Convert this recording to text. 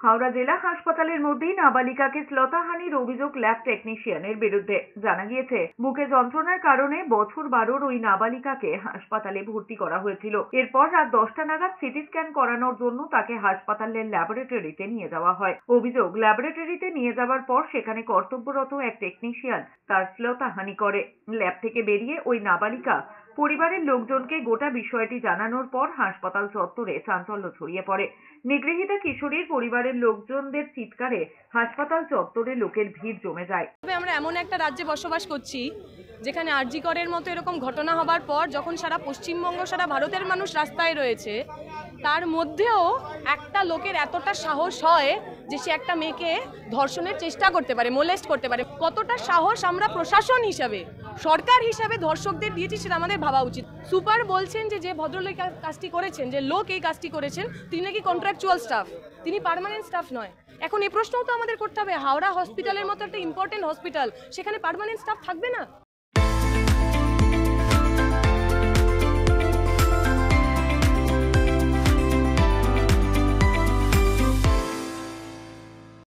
হাওড়া জেলা হাসপাতালের মধ্যেই নাবালিকাকে শ্লীলতাহানির অভিযোগ ল্যাব টেকনিশিয়ানের বিরুদ্ধে। জানা গিয়েছে, বুকে যন্ত্রণার কারণে বছর 12-র ওই নাবালিকাকে হাসপাতালে ভর্তি করা হয়েছিল। এরপর রাত 10টা নাগাদ সিটি স্ক্যান করানোর জন্য তাকে হাসপাতালের ল্যাবরেটরিতে নিয়ে যাওয়া হয়। অভিযোগ, ল্যাবরেটরিতে নিয়ে যাওয়ার পর সেখানে কর্তব্যরত এক টেকনিশিয়ান তার শ্লীলতাহানি করে। ল্যাব থেকে বেরিয়ে ওই নাবালিকা পরিবারের লোকজনকে গোটা বিষয়টি জানানোর পর হাসপাতাল চত্বরে চাঞ্চল্য ছড়িয়ে পড়ে। নিগৃহীতা কিশোরীর পরিবারের লোকজনদের চিৎকারে হাসপাতাল চত্বরে লোকের ভিড় জমে যায়। আমরা এমন একটা রাজ্যে বসবাস করছি যেখানে আরজি করের মতো এরকম ঘটনা হবার পর যখন সারা পশ্চিমবঙ্গ, সারা ভারতের মানুষ রাস্তায় রয়েছে, তার মধ্যেও একটা লোকের এতটা সাহস হয় যে সে একটা মেয়েকে ধর্ষণের চেষ্টা করতে পারে, মোলেস্ট করতে পারে। কতটা সাহস আমরা প্রশাসন হিসাবে, সরকার হিসাবে ধর্ষকদের দিয়েছি সেটা আমাদের ভাবা উচিত। সুপার বলছেন যে ভদ্রলোক কাজটি করেছেন, যে লোক এই কাজটি করেছেন, তিনি নাকি কন্ট্রাকচুয়াল স্টাফ, তিনি পার্মানেন্ট স্টাফ নয়। এখন এই প্রশ্নও তো আমাদের করতে হবে, হাওড়া হসপিটালের মতো একটা ইম্পর্টেন্ট হসপিটাল, সেখানে পার্মানেন্ট স্টাফ থাকবে না?